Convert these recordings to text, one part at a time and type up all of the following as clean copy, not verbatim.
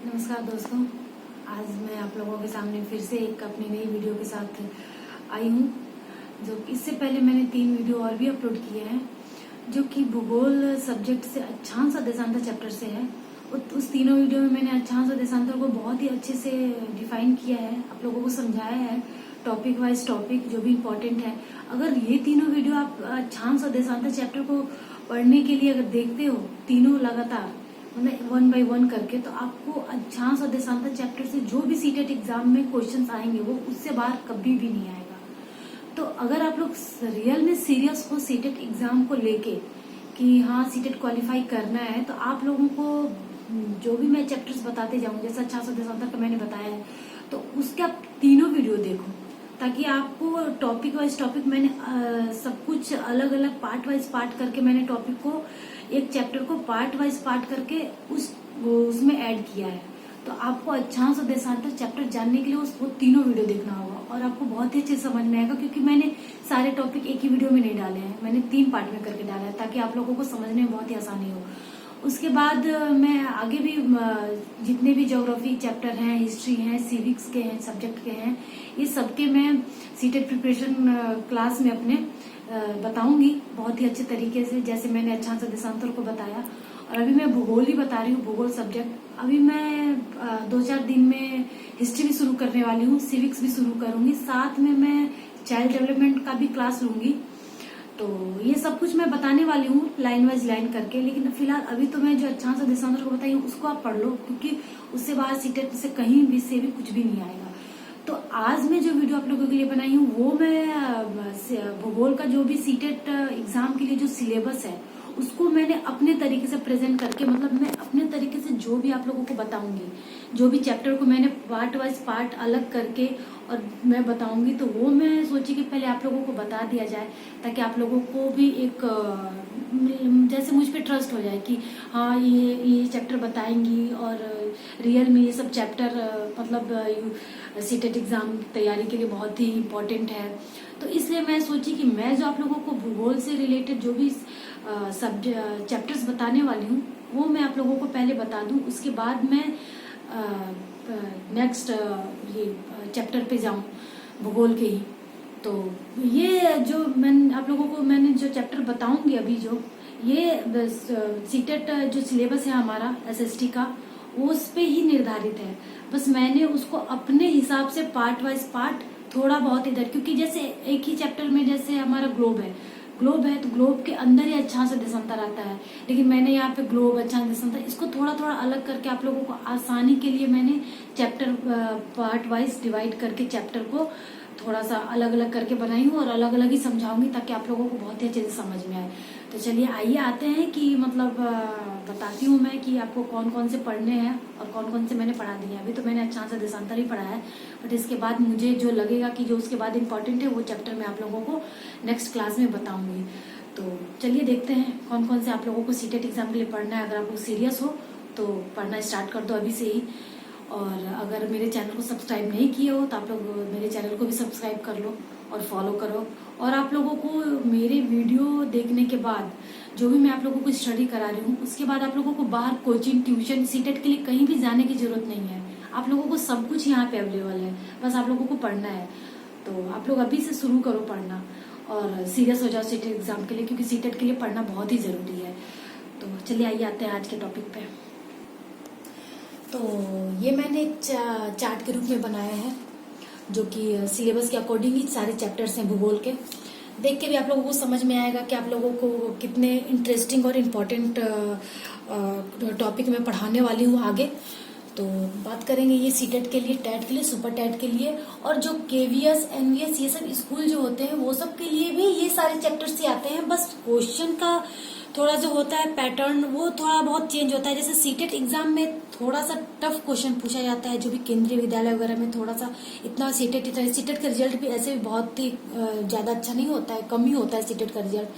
नमस्कार दोस्तों, आज मैं आप लोगों के सामने फिर से एक अपनी नई वीडियो के साथ आई हूँ। जो इससे पहले मैंने 3 वीडियो और भी अपलोड किए हैं, जो कि भूगोल सब्जेक्ट से अक्षांश और देशांतर चैप्टर से है। उस तीनों वीडियो में मैंने अक्षांश और देशांतर को बहुत ही अच्छे से डिफाइन किया है, आप लोगों को समझाया है, टॉपिक वाइज टॉपिक जो भी इम्पोर्टेंट है। अगर ये तीनों वीडियो आप अक्षांश और देशांतर चैप्टर को पढ़ने के लिए अगर देखते हो तीनों लगातार, मतलब 1 बाय 1 करके, तो आपको अक्षांश और देशांतर चैप्टर से जो भी सीटेट एग्जाम में क्वेश्चंस आएंगे वो उससे बाहर कभी भी नहीं आएगा। तो अगर आप लोग रियल में सीरियस हो सीटेट एग्जाम को लेके कि हाँ सीटेट क्वालिफाई करना है, तो आप लोगों को जो भी मैं चैप्टर्स बताते जाऊँ, जैसे अक्षांश और देशांतर का मैंने बताया है, तो उसके आप तीनों वीडियो देखो, ताकि आपको टॉपिक वाइज टॉपिक मैंने सब कुछ अलग अलग पार्ट वाइज पार्ट करके मैंने टॉपिक को, एक चैप्टर को पार्ट वाइज पार्ट करके उसमें ऐड किया है। तो आपको अक्षांश और देशांतर चैप्टर जानने के लिए वो तीनों वीडियो देखना होगा और आपको बहुत ही अच्छे समझ में आएगा, क्योंकि मैंने सारे टॉपिक एक ही वीडियो में नहीं डाले हैं, मैंने 3 पार्ट में करके डाला है, ताकि आप लोगों को समझने में बहुत ही आसानी हो। उसके बाद मैं आगे भी जितने भी ज्योग्राफी चैप्टर हैं, हिस्ट्री हैं, सिविक्स के हैं, सब्जेक्ट के हैं, ये सबके मैं सीटेट प्रिपरेशन क्लास में अपने बताऊंगी बहुत ही अच्छे तरीके से, जैसे मैंने अक्षांश और देशांतर को बताया। और अभी मैं भूगोल ही बता रही हूँ, भूगोल सब्जेक्ट। अभी मैं 2-4 दिन में हिस्ट्री भी शुरू करने वाली हूँ, सिविक्स भी शुरू करूंगी, साथ में मैं चाइल्ड डेवलपमेंट का भी क्लास लूंगी। तो ये सब कुछ मैं बताने वाली हूँ लाइन वाइज लाइन करके, लेकिन फिलहाल अभी तो मैं जो अक्षांश और देशांतर को बताई हूँ उसको आप पढ़ लो, क्योंकि उससे बाहर सीटेट से कहीं भी से भी कुछ भी नहीं आएगा। तो आज मैं जो वीडियो आप लोगों के लिए बनाई हूँ वो मैं भूगोल का जो भी सीटेट एग्जाम के लिए जो सिलेबस है उसको मैंने अपने तरीके से प्रेजेंट करके, मतलब मैं अपने तरीके से जो भी आप लोगों को बताऊंगी, जो भी चैप्टर को मैंने पार्ट वाइज पार्ट अलग करके और मैं बताऊंगी, तो वो मैं सोची कि पहले आप लोगों को बता दिया जाए, ताकि आप लोगों को भी एक जैसे मुझ पे ट्रस्ट हो जाए कि हाँ ये चैप्टर बताएंगी और रियल में ये सब चैप्टर मतलब सीटेट एग्जाम तैयारी के लिए बहुत ही इम्पोर्टेंट है। तो इसलिए मैं सोची कि मैं जो आप लोगों को भूगोल से रिलेटेड जो भी सब चैप्टर्स बताने वाली हूँ वो मैं आप लोगों को पहले बता दूं, उसके बाद मैं नेक्स्ट ये चैप्टर पे जाऊं भूगोल के ही। तो ये जो मैं आप लोगों को मैंने जो चैप्टर बताऊंगी अभी, जो ये सीटेट जो सिलेबस है हमारा एसएसटी का, उस पे ही निर्धारित है। बस मैंने उसको अपने हिसाब से पार्ट वाइज पार्ट थोड़ा बहुत इधर, क्योंकि जैसे एक ही चैप्टर में जैसे हमारा ग्लोब है तो ग्लोब के अंदर ही अक्षांश और देशांतर आता है, लेकिन मैंने यहाँ पे ग्लोब अक्षांश देशांतर इसको थोड़ा थोड़ा अलग करके आप लोगों को आसानी के लिए मैंने चैप्टर पार्ट वाइज डिवाइड करके चैप्टर को थोड़ा सा अलग अलग करके बनाई हूँ और अलग अलग ही समझाऊंगी, ताकि आप लोगों को बहुत ही अच्छे से समझ में आए। तो चलिए आइए आते हैं कि मतलब बताती हूँ मैं कि आपको कौन कौन से पढ़ने हैं और कौन कौन से मैंने पढ़ा दिए हैं। अभी तो मैंने अक्षांश और देशांतर ही पढ़ा है, बट इसके बाद मुझे जो लगेगा कि जो उसके बाद इम्पोर्टेंट है वो चैप्टर मैं आप लोगों को नेक्स्ट क्लास में बताऊंगी। तो चलिए देखते हैं कौन कौन से आप लोगों को सीटेट एग्जाम के लिए पढ़ना है। अगर आप लोग सीरियस हो तो पढ़ना स्टार्ट कर दो अभी से ही, और अगर मेरे चैनल को सब्सक्राइब नहीं किए हो तो आप लोग मेरे चैनल को भी सब्सक्राइब कर लो और फॉलो करो। और आप लोगों को मेरे वीडियो देखने के बाद जो भी मैं आप लोगों को स्टडी करा रही हूँ, उसके बाद आप लोगों को बाहर कोचिंग ट्यूशन सीटेट के लिए कहीं भी जाने की जरूरत नहीं है। आप लोगों को सब कुछ यहाँ पे अवेलेबल है, बस आप लोगों को पढ़ना है। तो आप लोग अभी से शुरू करो पढ़ना और सीरियस हो जाओ सीटेट एग्जाम के लिए, क्योंकि सीटेट के लिए पढ़ना बहुत ही जरूरी है। तो चलिए आइए आते हैं आज के टॉपिक पे। तो ये मैंने एक चार्ट के रूप में बनाया है, जो कि सिलेबस के अकॉर्डिंग ही सारे चैप्टर्स हैं भूगोल के। देख के भी आप लोगों को समझ में आएगा कि आप लोगों को कितने इंटरेस्टिंग और इम्पोर्टेंट टॉपिक मैं पढ़ाने वाली हूँ आगे। तो बात करेंगे ये सीटेट के लिए, टेट के लिए, सुपर टेट के लिए, और जो केवीएस एनवीएस ये सब स्कूल जो होते हैं वो सब के लिए भी ये सारे चैप्टर्स ही आते हैं। बस क्वेश्चन का थोड़ा जो होता है पैटर्न वो थोड़ा बहुत चेंज होता है। जैसे सीटेट एग्जाम में थोड़ा सा टफ क्वेश्चन पूछा जाता है, जो भी केंद्रीय विद्यालय वगैरह में थोड़ा सा इतना सीटेट का रिजल्ट भी ऐसे भी बहुत ही ज्यादा अच्छा नहीं होता है, कम ही होता है सीटेट का रिजल्ट,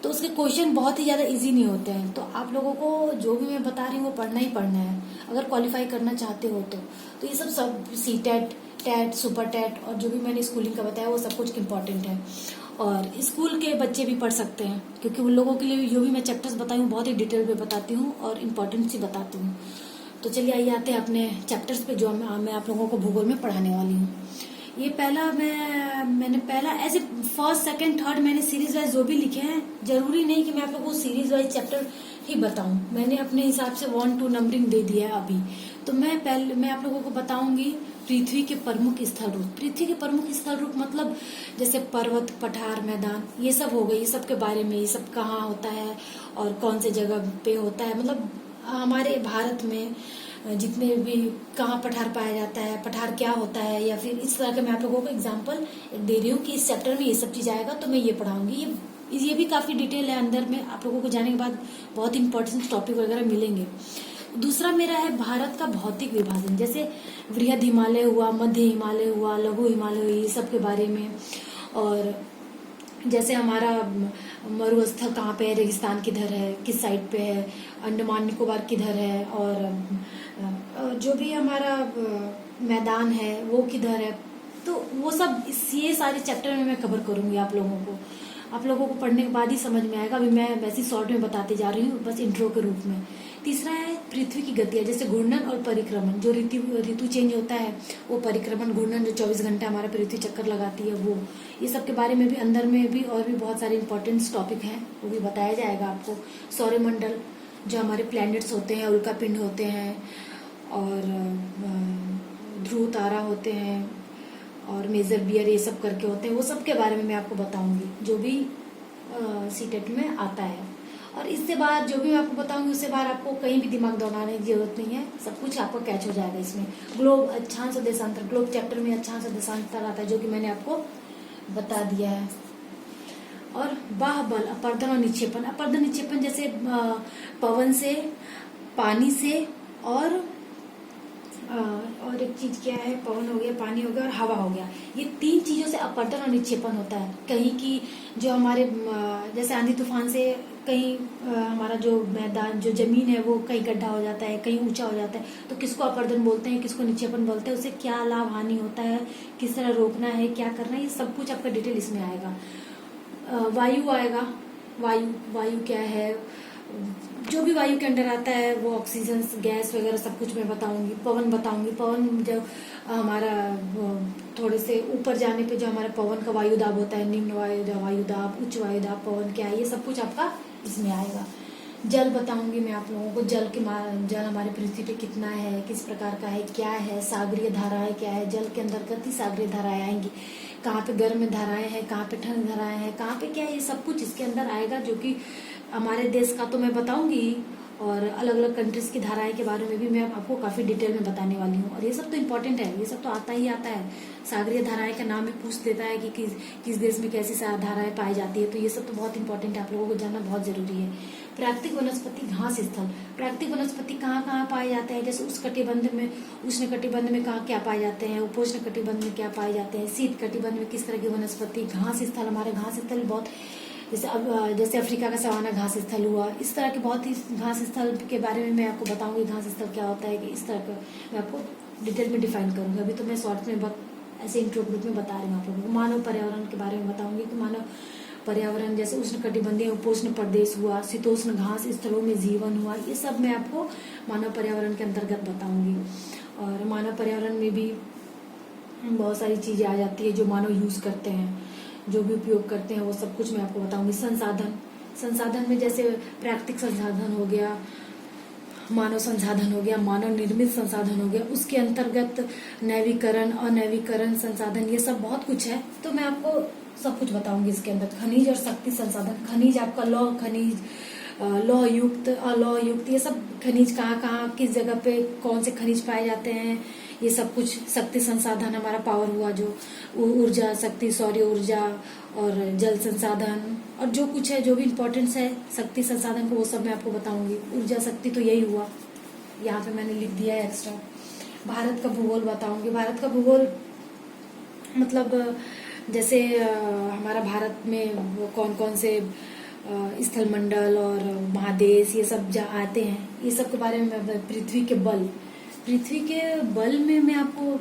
तो उसके क्वेश्चन बहुत ही ज्यादा इजी नहीं होते हैं। तो आप लोगों को जो भी मैं बता रही हूँ वो पढ़ना ही पढ़ना है अगर क्वालिफाई करना चाहते हो तो ये सब सीटेट, टेट, सुपर टेट और जो भी मैंने स्कूलिंग का बताया वो सब कुछ इम्पोर्टेंट है। और स्कूल के बच्चे भी पढ़ सकते हैं, क्योंकि उन लोगों के लिए जो भी मैं चैप्टर्स बताई हूँ बहुत ही डिटेल में बताती हूँ और इम्पोर्टेंट सी बताती हूँ। तो चलिए आइए आते हैं अपने चैप्टर्स पे जो मैं आप लोगों को भूगोल में पढ़ाने वाली हूँ। ये पहला मैंने पहला ऐसे फर्स्ट सेकंड थर्ड मैंने सीरीज वाइज जो भी लिखे हैं, जरूरी नहीं कि मैं आप लोगों को सीरीज वाइज चैप्टर ही बताऊं। मैंने अपने हिसाब से 1 2 नंबरिंग दे दिया है अभी। तो मैं आप लोगों को बताऊंगी पृथ्वी के प्रमुख स्थल रूप। पृथ्वी के प्रमुख स्थल रूप मतलब जैसे पर्वत, पठार, मैदान, ये सब हो गए। ये सब के बारे में, ये सब कहाँ होता है और कौन से जगह पे होता है, मतलब हमारे भारत में जितने भी कहाँ पठार पाया जाता है, पठार क्या होता है, या फिर इस तरह के मैं आप लोगों को एग्जांपल दे रही हूँ कि इस चैप्टर में ये सब चीज आएगा तो मैं ये पढ़ाऊंगी। ये भी काफी डिटेल है, अंदर में आप लोगों को जाने के बाद बहुत इंपॉर्टेंट टॉपिक वगैरह मिलेंगे। दूसरा मेरा है भारत का भौतिक विभाजन, जैसे वृहद हिमालय हुआ, मध्य हिमालय हुआ, लघु हिमालय हुई, ये सब के बारे में। और जैसे हमारा मरुस्थल कहाँ पे है, रेगिस्तान किधर है, किस साइड पे है, अंडमान निकोबार किधर है, और जो भी हमारा मैदान है वो किधर है, तो वो सब ये सारे चैप्टर में मैं कवर करूंगी आप लोगों को पढ़ने के बाद ही समझ में आएगा। अभी मैं वैसे शॉर्ट में बताते जा रही हूँ, बस इंट्रो के रूप में। तीसरा है पृथ्वी की गतियां, जैसे घूर्णन और परिक्रमण। जो ऋतु चेंज होता है वो परिक्रमण, घूर्णन जो 24 घंटे हमारा पृथ्वी चक्कर लगाती है वो, ये सब के बारे में भी अंदर में भी और भी बहुत सारे इंपॉर्टेंट टॉपिक हैं, वो भी बताया जाएगा आपको। सौरमंडल, जो हमारे प्लैनेट्स होते हैं, उल्कापिंड होते हैं, और ध्रुव तारा होते हैं, और मेजर बियर, ये सब करके होते हैं, वो सब के बारे में मैं आपको बताऊंगी जो भी सीटेट में आता है। और इससे बाद जो भी मैं आपको बताऊंगी उससे बाहर आपको कहीं भी दिमाग दौड़ाने की जरूरत नहीं है, सब कुछ आपको कैच हो जाएगा इसमें। ग्लोब अक्षांश और देशांतर, ग्लोब चैप्टर में अक्षांश और देशांतर आता है जो कि मैंने आपको बता दिया है। और बाह्यबल, अपर्दन और निक्षेपण। अपर्दन निक्षेपण जैसे पवन से, पानी से, और एक चीज क्या है, पवन हो गया, पानी हो गया और हवा हो गया। ये 3 चीजों से अपर्दन और निक्षेपण होता है। कहीं की जो हमारे जैसे आंधी तूफान से कहीं हमारा जो मैदान, जो जमीन है वो कहीं गड्ढा हो जाता है, कहीं ऊंचा हो जाता है, तो किसको अपर्दन बोलते हैं, किसको निक्षेपण बोलते हैं, उससे क्या लाभ हानि होता है, किस तरह रोकना है, क्या करना है, ये सब कुछ आपका डिटेल इसमें आएगा। वायु आएगा, वायु क्या है, जो भी वायु के अंदर आता है वो ऑक्सीजन गैस वगैरह सब कुछ मैं बताऊंगी। पवन बताऊंगी, पवन जब हमारा थोड़े से ऊपर जाने पे जो हमारा पवन का वायु दाब होता है, निम्न वायु दाब, उच्च वायु दाब, पवन क्या है, ये सब कुछ आपका इसमें आएगा। जल बताऊंगी मैं आप लोगों को, जल हमारे पृथ्वी पे कितना है, किस प्रकार का है, क्या है, सागरीय धाराएं क्या है, जल के अंतर्गत ही सागरीय धाराएं आएंगी, कहाँ पे गर्म धाराएं हैं, कहाँ पे ठंड धाराएं हैं, कहाँ पे क्या है, ये सब कुछ इसके अंदर आएगा, जो कि हमारे देश का तो मैं बताऊंगी, और अलग अलग कंट्रीज की धाराएं के बारे में भी मैं आपको काफी डिटेल में बताने वाली हूँ। और ये सब तो इम्पोर्टेंट है, ये सब तो आता ही आता है। सागरीय धाराएं का नाम भी पूछ देता है कि किस देश में कैसी धाराएं पाई जाती है, तो ये सब तो बहुत इंपॉर्टेंट है, आप लोगों को जानना बहुत जरूरी है। प्राकृतिक वनस्पति, घास स्थल। प्राकृतिक वनस्पति कहाँ कहाँ पाए जाते हैं, जैसे उष्ण कटिबंध में कहाँ क्या पाए जाते हैं, उपोष्ण कटिबंध में क्या पाए जाते हैं, शीत कटिबंध में किस तरह की वनस्पति। घास स्थल, हमारे घास स्थल बहुत, जैसे अफ्रीका का सवाना घास स्थल हुआ, इस तरह के बहुत ही घास स्थल के बारे में मैं आपको बताऊंगी, घास स्थल क्या होता है, कि इस तरह का मैं आपको डिटेल में डिफाइन करूंगी। अभी तो मैं शॉर्ट में ऐसे इंट्रो ग्रुप में बता रही हूँ आप लोगों को। मानव पर्यावरण के बारे में बताऊंगी कि मानव पर्यावरण जैसे उष्ण कटिबंधीय उपोष्ण प्रदेश हुआ, शीतोष्ण घास स्थलों में जीवन हुआ, ये सब मैं आपको मानव पर्यावरण के अंतर्गत बताऊंगी। और मानव पर्यावरण में भी बहुत सारी चीजें आ जाती है जो मानव यूज करते हैं, जो भी उपयोग करते हैं, वो सब कुछ मैं आपको बताऊंगी। संसाधन में जैसे प्राकृतिक संसाधन हो गया, मानव संसाधन हो गया, मानव निर्मित संसाधन हो गया, उसके अंतर्गत नैवीकरण, अनैवीकरण संसाधन, ये सब बहुत कुछ है, तो मैं आपको सब कुछ बताऊंगी इसके अंदर। खनिज और शक्ति संसाधन। खनिज आपका लौह खनिज, लौह युक्त, अलौह युक्त, ये सब खनिज कहाँ कहाँ किस जगह पे कौन से खनिज पाए जाते हैं, ये सब कुछ। शक्ति संसाधन हमारा पावर हुआ, जो ऊर्जा शक्ति, सौर्य ऊर्जा और जल संसाधन, और जो कुछ है जो भी इम्पोर्टेंस है शक्ति संसाधन को, वो सब मैं आपको बताऊंगी। ऊर्जा शक्ति तो यही हुआ, यहाँ पे मैंने लिख दिया है एक्स्ट्रा। भारत का भूगोल बताऊंगी। भारत का भूगोल मतलब जैसे हमारा भारत में कौन कौन से स्थल मंडल और महादेश ये सब जहाँ आते हैं, ये सब के बारे में। पृथ्वी के बल में मैं आपको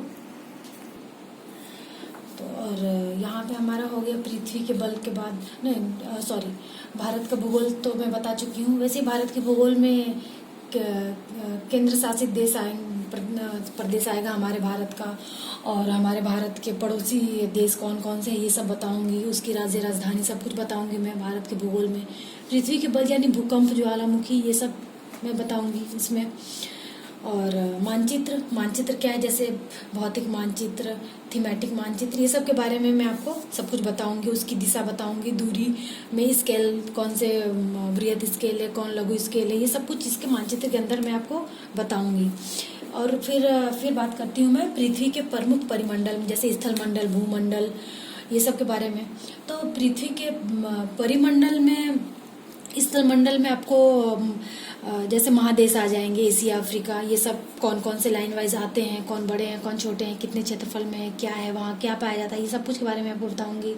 तो, और यहाँ पे हमारा हो गया पृथ्वी के बल के बाद, नहीं सॉरी, भारत का भूगोल तो मैं बता चुकी हूँ। वैसे भारत के भूगोल में केंद्र शासित प्रदेश आएगा हमारे भारत का, और हमारे भारत के पड़ोसी देश कौन कौन से हैं ये सब बताऊंगी, उसकी राज्य राजधानी सब कुछ बताऊंगी मैं भारत के भूगोल में। पृथ्वी के बल यानी भूकंप, ज्वालामुखी, ये सब मैं बताऊंगी इसमें। और मानचित्र क्या है, जैसे भौतिक मानचित्र, थीमेटिक मानचित्र, ये सब के बारे में मैं आपको सब कुछ बताऊंगी। उसकी दिशा बताऊंगी, दूरी में स्केल, कौन से बृहद स्केल है, कौन लघु स्केल है, ये सब कुछ इसके मानचित्र के अंदर मैं आपको बताऊंगी। और फिर बात करती हूँ मैं पृथ्वी के प्रमुख परिमंडल, जैसे स्थल मंडल, भूमंडल, ये सब के बारे में। तो पृथ्वी के परिमंडल में, स्थल मंडल में आपको जैसे महादेश आ जाएंगे, एशिया, अफ्रीका, ये सब कौन कौन से लाइन वाइज आते हैं, कौन बड़े हैं, कौन छोटे हैं, कितने क्षेत्रफल में है, क्या है, वहाँ क्या पाया जाता है, ये सब कुछ के बारे में आपको बताऊंगी।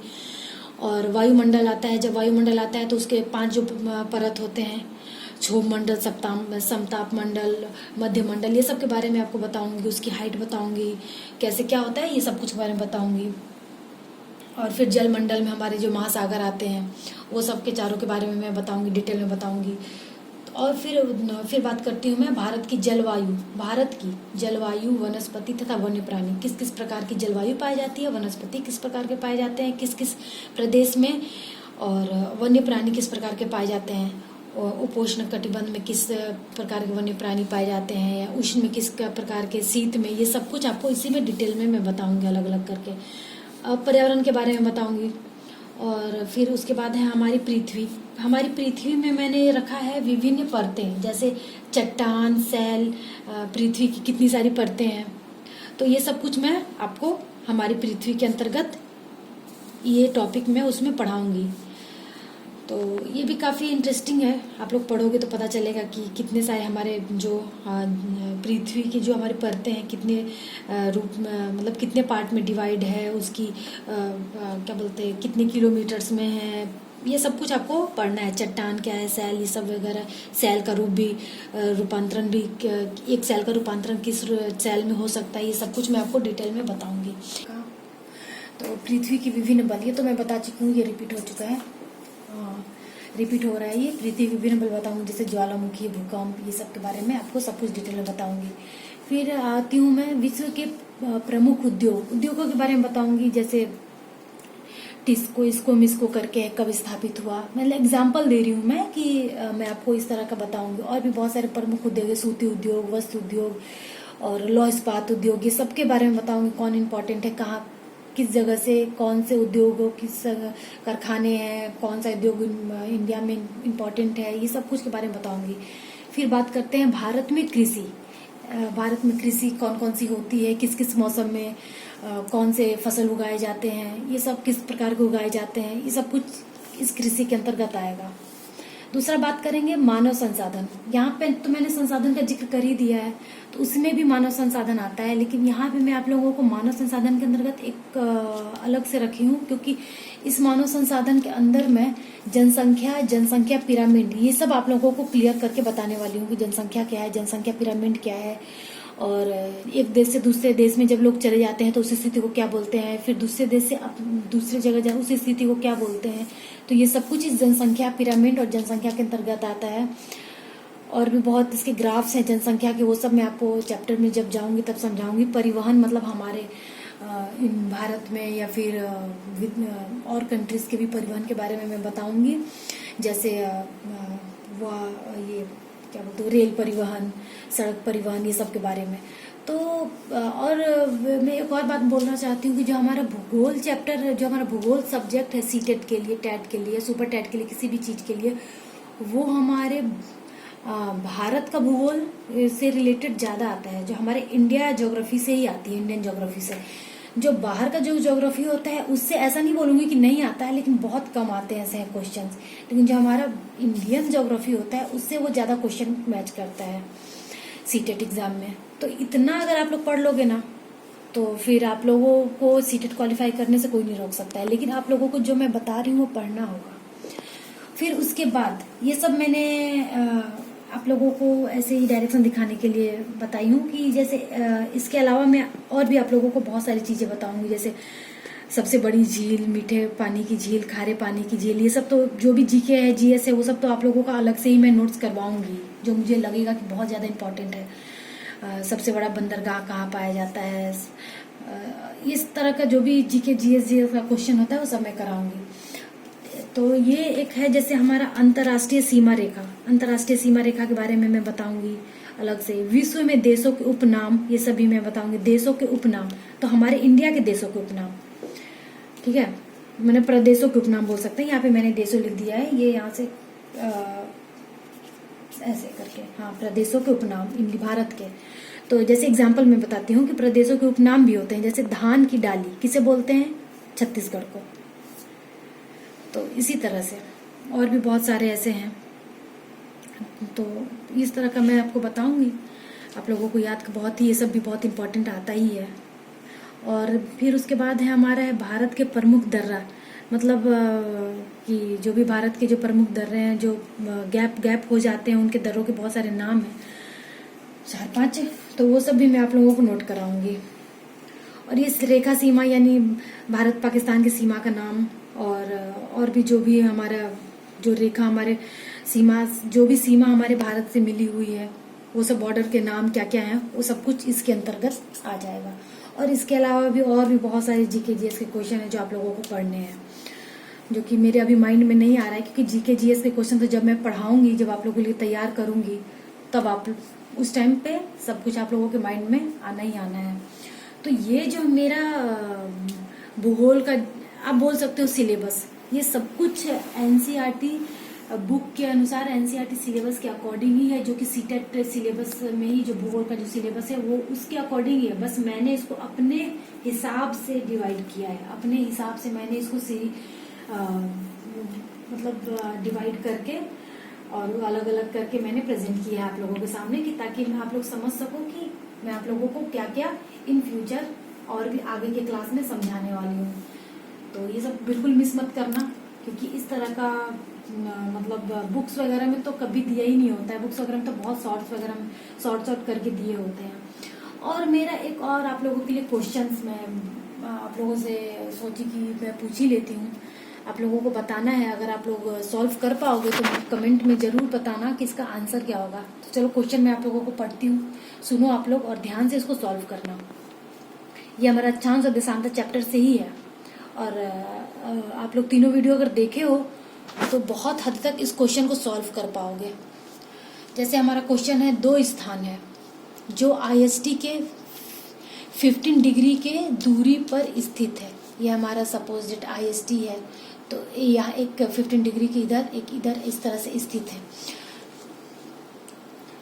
और वायुमंडल आता है, जब वायुमंडल आता है तो उसके 5 जो परत होते हैं, क्षोभ मंडल, समताप मंडल, मध्य मंडल, ये सब के बारे में आपको बताऊंगी। उसकी हाइट बताऊंगी, कैसे क्या होता है, ये सब कुछ के बारे में बताऊंगी। और फिर जल मंडल में हमारे जो महासागर आते हैं, वो सब के चारों के बारे में मैं बताऊंगी, डिटेल में बताऊंगी। और फिर बात करती हूँ मैं भारत की जलवायु, वनस्पति तथा वन्य प्राणी, किस किस प्रकार की जलवायु पाई जाती है, वनस्पति किस प्रकार के पाए जाते हैं किस किस प्रदेश में, और वन्य प्राणी किस प्रकार के पाए जाते हैं, उपोष्ण कटिबंध में किस प्रकार के वन्य प्राणी पाए जाते हैं, या उष्ण में किस प्रकार के, शीत में, ये सब कुछ आपको इसी में डिटेल में मैं बताऊंगी अलग अलग करके। पर्यावरण के बारे में बताऊंगी। और फिर उसके बाद है हमारी पृथ्वी में मैंने रखा है विभिन्न परतें, जैसे चट्टान, सैल, पृथ्वी की कितनी सारी परतें हैं। तो ये सब कुछ मैं आपको हमारी पृथ्वी के अंतर्गत ये टॉपिक में उसमें पढ़ाऊंगी। तो ये भी काफ़ी इंटरेस्टिंग है, आप लोग पढ़ोगे तो पता चलेगा कि कितने सारे हमारे जो पृथ्वी की जो हमारी परतें हैं, कितने रूप मतलब कितने पार्ट में डिवाइड है, उसकी क्या बोलते हैं, कितने किलोमीटर्स में है, ये सब कुछ आपको पढ़ना है। चट्टान क्या है, सैल, ये सब वगैरह, सैल का रूपांतरण भी, एक सैल का रूपांतरण किस सैल में हो सकता है, ये सब कुछ मैं आपको डिटेल में बताऊंगी। तो पृथ्वी की विभिन्न बल, ये तो मैं बता चुकी हूँ, ये रिपीट हो चुका है, रिपीट हो रहा है ये। पृथ्वी के विभिन्न बल बताऊंगी, जैसे ज्वालामुखी, भूकंप, ये सब के बारे में आपको सब कुछ डिटेल में बताऊंगी। फिर आती हूँ मैं विश्व के प्रमुख उद्योगों के बारे में बताऊंगी, जैसे टिस्को, इसको मिस्को करके कब स्थापित हुआ, मतलब एग्जाम्पल दे रही हूँ मैं कि मैं आपको इस तरह का बताऊंगी। और भी बहुत सारे प्रमुख उद्योग है, सूती उद्योग, वस्त्र उद्योग और लौह इस्पात उद्योग, ये सबके बारे में बताऊंगी, कौन इम्पोर्टेंट है, कहाँ किस जगह से कौन से उद्योग, किस कारखाने हैं, कौन सा उद्योग इंडिया में इम्पोर्टेंट है, ये सब कुछ के बारे में बताऊंगी। फिर बात करते हैं भारत में कृषि कौन कौन सी होती है, किस किस मौसम में कौन से फसल उगाए जाते हैं, ये सब किस प्रकार के उगाए जाते हैं, ये सब कुछ इस कृषि के अंतर्गत आएगा। दूसरा बात करेंगे मानव संसाधन। यहाँ पे तो मैंने संसाधन का जिक्र कर ही दिया है, तो उसमें भी मानव संसाधन आता है, लेकिन यहाँ पे मैं आप लोगों को मानव संसाधन के अंतर्गत एक अलग से रखी हूँ, क्योंकि इस मानव संसाधन के अंदर मैं जनसंख्या पिरामिड, ये सब आप लोगों को क्लियर करके बताने वाली हूँ कि जनसंख्या क्या है, जनसंख्या पिरामिड क्या है, और एक देश से दूसरे देश में जब लोग चले जाते हैं तो उस स्थिति को क्या बोलते हैं, फिर दूसरे देश से दूसरी जगह जाए उस स्थिति को क्या बोलते हैं। तो ये सब कुछ इस जनसंख्या पिरामिड और जनसंख्या के अंतर्गत आता है। और भी बहुत इसके ग्राफ्स हैं जनसंख्या के, वो सब मैं आपको चैप्टर में जब जाऊंगी तब समझाऊंगी। परिवहन मतलब हमारे भारत में या फिर और कंट्रीज के भी परिवहन के बारे में मैं बताऊंगी, जैसे ये क्या बोलते हैं, रेल परिवहन, सड़क परिवहन, ये सब के बारे में। तो और मैं एक और बात बोलना चाहती हूँ कि जो हमारा भूगोल चैप्टर, जो हमारा भूगोल सब्जेक्ट है सीटेट के लिए, टेट के लिए, सुपर टेट के लिए, किसी भी चीज के लिए, वो हमारे भारत का भूगोल से रिलेटेड ज्यादा आता है, जो हमारे इंडिया ज्योग्राफी से ही आती है, इंडियन ज्योग्राफी से। जो बाहर का जो ज्योग्राफी होता है उससे ऐसा नहीं बोलूंगी कि नहीं आता है, लेकिन बहुत कम आते हैं ऐसे क्वेश्चंस। लेकिन जो हमारा इंडियन ज्योग्राफी होता है उससे वो ज्यादा क्वेश्चन मैच करता है सीटेट एग्जाम में। तो इतना अगर आप लोग पढ़ लोगे ना, तो फिर आप लोगों को सीटेट क्वालिफाई करने से कोई नहीं रोक सकता है। लेकिन आप लोगों को जो मैं बता रही हूँ वो पढ़ना होगा। फिर उसके बाद ये सब मैंने आप लोगों को ऐसे ही डायरेक्शन दिखाने के लिए बताई हूँ कि जैसे इसके अलावा मैं और भी आप लोगों को बहुत सारी चीजें बताऊंगी, जैसे सबसे बड़ी झील, मीठे पानी की झील, खारे पानी की झील, ये सब तो जो भी जीके है, जीएस है, वो सब तो आप लोगों का अलग से ही मैं नोट्स करवाऊंगी, जो मुझे लगेगा कि बहुत ज़्यादा इम्पोर्टेंट है। सबसे बड़ा बंदरगाह कहाँ पाया जाता है, इस तरह का जो भी जीके जीएस का क्वेश्चन होता है वो सब मैं कराऊंगी। तो ये एक है जैसे हमारा अंतर्राष्ट्रीय सीमा रेखा, अंतर्राष्ट्रीय सीमा रेखा के बारे में मैं बताऊंगी अलग से। विश्व में देशों के उपनाम, ये सभी मैं बताऊंगी। देशों के उपनाम तो हमारे इंडिया के देशों के उपनाम, ठीक है, मैंने प्रदेशों के उपनाम बोल सकते हैं। यहाँ पे मैंने देशों लिख दिया है, ये यहाँ से ऐसे करके, हाँ, प्रदेशों के उपनाम भारत के। तो जैसे एग्जाम्पल मैं बताती हूँ कि प्रदेशों के उपनाम भी होते हैं, जैसे धान की डाली किसे बोलते हैं, छत्तीसगढ़ को। तो इसी तरह से और भी बहुत सारे ऐसे हैं, तो इस तरह का मैं आपको बताऊंगी, आप लोगों को याद, बहुत ही, ये सब भी बहुत इंपॉर्टेंट आता ही है। और फिर उसके बाद है हमारा है भारत के प्रमुख दर्रा, मतलब कि जो भी भारत के जो प्रमुख दर्रे हैं, जो गैप हो जाते हैं, उनके दर्रों के बहुत सारे नाम हैं, 4-5, तो वो सब भी मैं आप लोगों को नोट कराऊंगी। और ये रेखा सीमा यानी भारत पाकिस्तान की सीमा का नाम, और भी जो भी हमारा जो रेखा हमारे सीमा, जो भी सीमा हमारे भारत से मिली हुई है, वो सब बॉर्डर के नाम क्या क्या हैं, वो सब कुछ इसके अंतर्गत आ जाएगा। और इसके अलावा भी और भी बहुत सारे जीके जीएस के क्वेश्चन हैं जो आप लोगों को पढ़ने हैं, जो कि मेरे अभी माइंड में नहीं आ रहा है, क्योंकि जीके जीएस के क्वेश्चन तो जब मैं पढ़ाऊंगी, जब आप लोगों के लिए तैयार करूंगी, तब आप उस टाइम पे सब कुछ आप लोगों के माइंड में आना ही आना है। तो ये जो मेरा भूगोल का आप बोल सकते हो सिलेबस, ये सब कुछ एनसीईआरटी बुक के अनुसार, एनसीईआरटी सिलेबस के अकॉर्डिंग ही है, जो कि सीटेट सिलेबस में ही जो भूगोल का जो सिलेबस है वो उसके अकॉर्डिंग ही है। बस मैंने इसको अपने हिसाब से डिवाइड किया है, अपने हिसाब से मैंने इसको मतलब डिवाइड करके और अलग अलग करके मैंने प्रेजेंट किया है आप लोगों के सामने, कि ताकि मैं आप लोग समझ सको कि मैं आप लोगों को क्या क्या इन फ्यूचर और भी आगे के क्लास में समझाने वाली हूँ। तो ये सब बिल्कुल मिस मत करना, क्योंकि इस तरह का मतलब बुक्स वगैरह में तो कभी दिया ही नहीं होता है, बुक्स वगैरह में तो बहुत शॉर्ट्स वगैरह में शॉर्ट करके दिए होते हैं। और मेरा एक और आप लोगों के लिए क्वेश्चंस मैं आप लोगों से सोची कि मैं पूछ ही लेती हूँ, आप लोगों को बताना है। अगर आप लोग सॉल्व कर पाओगे तो कमेंट में जरूर बताना कि इसका आंसर क्या होगा। तो चलो क्वेश्चन मैं आप लोगों को पढ़ती हूँ, सुनो आप लोग और ध्यान से इसको सॉल्व करना। ये हमारा अक्षांश और देशांतर चैप्टर से ही है, और आप लोग तीनों वीडियो अगर देखे हो तो बहुत हद तक इस क्वेश्चन को सॉल्व कर पाओगे। जैसे हमारा क्वेश्चन है, 2 स्थान है जो आईएसटी के 15 डिग्री के दूरी पर स्थित है। ये हमारा सपोजिट आईएसटी है, तो यहाँ एक 15 डिग्री की इधर, एक इधर, इस तरह से स्थित है।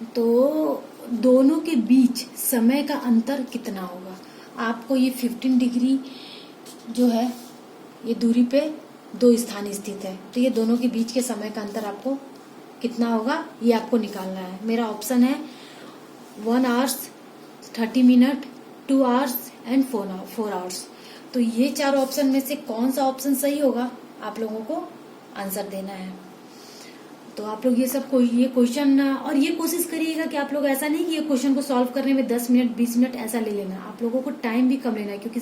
तो दोनों के बीच समय का अंतर कितना होगा? आपको ये 15 डिग्री जो है ये दूरी पे 2 स्थान स्थित है, तो ये दोनों के बीच के समय का अंतर आपको कितना होगा ये आपको निकालना है। मेरा ऑप्शन है 1 hours 30 minute, 2 hours and 4 hours. तो ये 4 ऑप्शन में से कौन सा ऑप्शन सही होगा आप लोगों को आंसर देना है। तो आप लोग ये क्वेश्चन, और ये कोशिश करिएगा कि आप लोग ऐसा नहीं कि ये क्वेश्चन को सॉल्व करने में 10 मिनट 20 मिनट ऐसा ले लेना, आप लोगों को टाइम भी कम लेना है, क्योंकि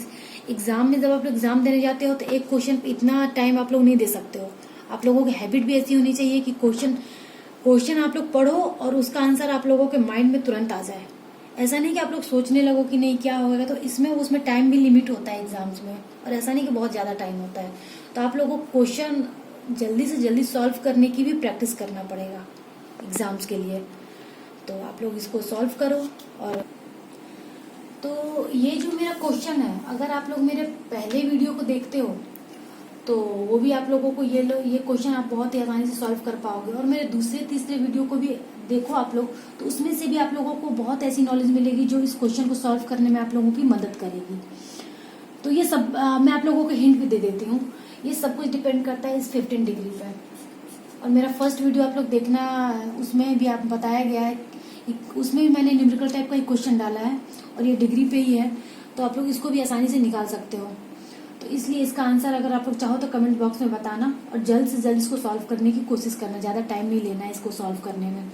एग्जाम में जब आप लोग एग्जाम देने जाते हो तो एक क्वेश्चन पे इतना टाइम आप लोग नहीं दे सकते हो। आप लोगों की हैबिट भी ऐसी होनी चाहिए कि क्वेश्चन आप लोग पढ़ो और उसका आंसर आप लोगों के माइंड में तुरंत आ जाए। ऐसा नहीं कि आप लोग सोचने लगो कि नहीं क्या होगा, तो उसमें टाइम भी लिमिट होता है एग्जाम्स में, और ऐसा नहीं कि बहुत ज्यादा टाइम होता है। तो आप लोगों को क्वेश्चन जल्दी से जल्दी सॉल्व करने की भी प्रैक्टिस करना पड़ेगा एग्जाम्स के लिए। तो आप लोग इसको सॉल्व करो। और तो ये जो मेरा क्वेश्चन है, अगर आप लोग मेरे पहले वीडियो को देखते हो तो वो भी आप लोगों को ये क्वेश्चन आप बहुत ही आसानी से सॉल्व कर पाओगे। और मेरे दूसरे तीसरे वीडियो को भी देखो आप लोग, तो उसमें से भी आप लोगों को बहुत ऐसी नॉलेज मिलेगी जो इस क्वेश्चन को सॉल्व करने में आप लोगों की मदद करेगी। तो ये सब मैं आप लोगों को हिंट भी दे देती हूँ। ये सब कुछ डिपेंड करता है इस 15 डिग्री पर। और मेरा फर्स्ट वीडियो आप लोग देखना, उसमें भी आप बताया गया है, उसमें भी मैंने न्यूमेरिकल टाइप का एक क्वेश्चन डाला है और ये डिग्री पे ही है, तो आप लोग इसको भी आसानी से निकाल सकते हो। तो इसलिए इसका आंसर अगर आप लोग चाहो तो कमेंट बॉक्स में बताना, और जल्द से जल्द इसको सॉल्व करने की कोशिश करना, ज़्यादा टाइम नहीं लेना है इसको सॉल्व करने में।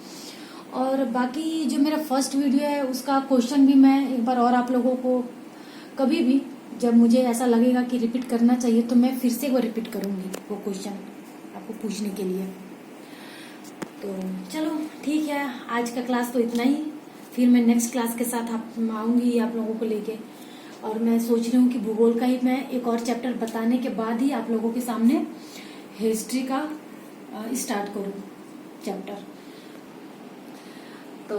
और बाकी जो मेरा फर्स्ट वीडियो है उसका क्वेश्चन भी मैं एक बार और आप लोगों को कभी भी जब मुझे ऐसा लगेगा कि रिपीट करना चाहिए तो मैं फिर से वो रिपीट करूंगी वो क्वेश्चन आपको पूछने के लिए। तो चलो ठीक है, आज का क्लास तो इतना ही। फिर मैं नेक्स्ट क्लास के साथ आऊंगी आप लोगों को लेके। और मैं सोच रही हूँ कि भूगोल का ही मैं एक और चैप्टर बताने के बाद ही आप लोगों के सामने हिस्ट्री का स्टार्ट करूँ चैप्टर। तो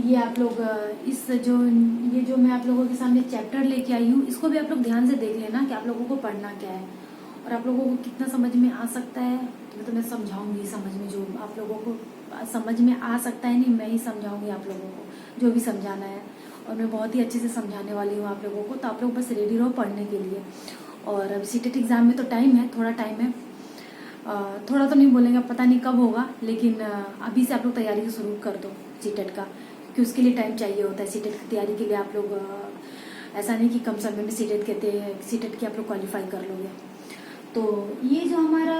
ये आप लोग ये जो मैं आप लोगों के सामने चैप्टर लेके आई हूँ, इसको भी आप लोग ध्यान से देख लेना कि आप लोगों को पढ़ना क्या है और आप लोगों को कितना समझ में आ सकता है। तो मैं समझाऊंगी, समझ में जो आप लोगों को समझ में आ सकता है, नहीं मैं ही समझाऊंगी आप लोगों को जो भी समझाना है। और मैं बहुत ही अच्छे से समझाने वाली हूँ आप लोगों को। तो आप लोग बस रेडी रहो पढ़ने के लिए। और अब सीटेट एग्जाम में तो टाइम है, थोड़ा टाइम है, थोड़ा तो नहीं बोलेंगे, पता नहीं कब होगा, लेकिन अभी से आप लोग तैयारी शुरू कर दो सीटेट का, क्योंकि उसके लिए टाइम चाहिए होता है। सीटेट की तैयारी के लिए आप लोग ऐसा नहीं कि कम समय में सीटेट की आप लोग क्वालिफाई कर लोगे। तो ये जो हमारा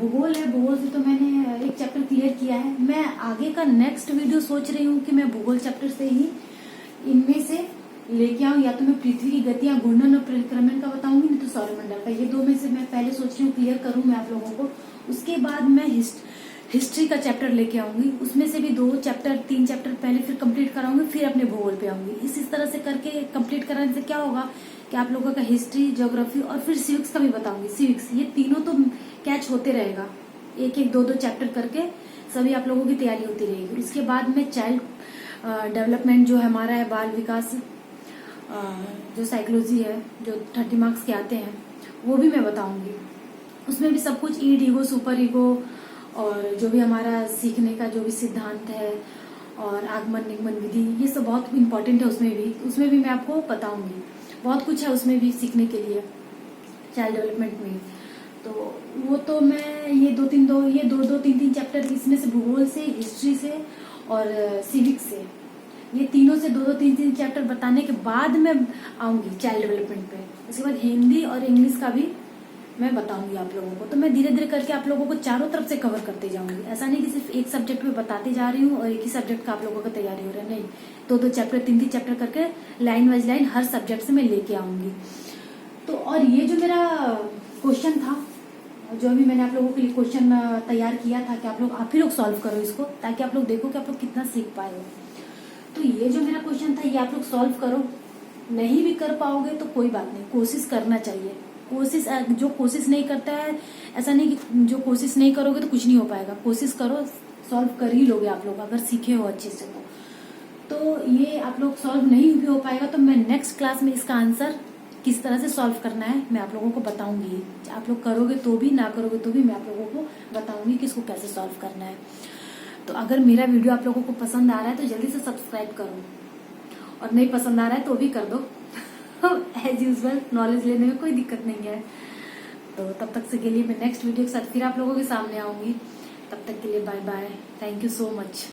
भूगोल है, भूगोल से तो मैंने एक चैप्टर क्लियर किया है। मैं आगे का नेक्स्ट वीडियो सोच रही हूँ कि मैं भूगोल चैप्टर से ही इनमें से लेके आऊँ, या तो मैं पृथ्वी की गतियां, घूर्णन और परिक्रमण का बताऊंगी, नहीं तो सौरमंडल का। ये दो में से मैं पहले सोच रही हूँ क्लियर करूँ मैं आप लोगों को। उसके बाद मैं हिस्ट्री का चैप्टर लेके आऊंगी, उसमें से भी 3 चैप्टर पहले फिर कंप्लीट कराऊंगी, फिर अपने भूगोल पे आऊंगी। इस तरह से करके कंप्लीट कराने से क्या होगा कि आप लोगों का हिस्ट्री, ज्योग्राफी और फिर सिविक्स का भी बताऊंगी। सिविक्स, ये तीनों तो कैच होते रहेगा, एक एक 2 चैप्टर करके सभी आप लोगों की तैयारी होती रहेगी। उसके बाद में चाइल्ड डेवलपमेंट जो हमारा है, बाल विकास, जो साइकोलॉजी है, जो 30 मार्क्स के आते हैं, वो भी मैं बताऊंगी। उसमें भी सब कुछ ईगो, सुपर ईगो और जो भी हमारा सीखने का जो भी सिद्धांत है और आगमन निगमन विधि, ये सब बहुत इम्पोर्टेंट है। उसमें भी मैं आपको बताऊंगी। बहुत कुछ है उसमें भी सीखने के लिए, चाइल्ड डेवलपमेंट में। तो वो तो मैं ये 2-3 चैप्टर इसमें से, भूगोल से, हिस्ट्री से और सिविक्स से, ये तीनों से 2-3 चैप्टर बताने के बाद मैं आऊंगी चाइल्ड डेवलपमेंट पे। उसके बाद हिंदी और इंग्लिश का भी मैं बताऊंगी आप लोगों को। तो मैं धीरे धीरे करके आप लोगों को चारों तरफ से कवर करते जाऊंगी। ऐसा नहीं कि सिर्फ एक सब्जेक्ट पे बताते जा रही हूँ और एक ही सब्जेक्ट का आप लोगों का तैयारी हो रहा है, नहीं। 2 चैप्टर, 3 चैप्टर करके लाइन वाइज लाइन हर सब्जेक्ट से मैं लेके आऊंगी। तो और ये जो मेरा क्वेश्चन था, जो अभी मैंने आप लोगों के लिए क्वेश्चन तैयार किया था कि आप ही लोग सॉल्व करो इसको, ताकि आप लोग देखो कि आप लोग कितना सीख पाए हो। तो ये जो मेरा क्वेश्चन था, ये आप लोग सॉल्व करो। नहीं भी कर पाओगे तो कोई बात नहीं, कोशिश करना चाहिए। जो कोशिश नहीं करता है, ऐसा नहीं कि जो कोशिश नहीं करोगे तो कुछ नहीं हो पाएगा। कोशिश करो, सॉल्व कर ही लोगे आप लोग, अगर सीखे हो अच्छे से। तो ये आप लोग सॉल्व नहीं भी हो पाएगा तो मैं नेक्स्ट क्लास में इसका आंसर किस तरह से सॉल्व करना है मैं आप लोगों को बताऊंगी। आप लोग करोगे तो भी, ना करोगे तो भी मैं आप लोगों को बताऊंगी कि इसको कैसे सॉल्व करना है। तो अगर मेरा वीडियो आप लोगों को पसंद आ रहा है तो जल्दी से सब्सक्राइब करो, और नहीं पसंद आ रहा है तो भी कर दो। एज यूजुअल नॉलेज लेने में कोई दिक्कत नहीं है। तो तब तक के लिए मैं नेक्स्ट वीडियो के साथ फिर आप लोगों के सामने आऊंगी। तब तक के लिए bye bye, thank you so much.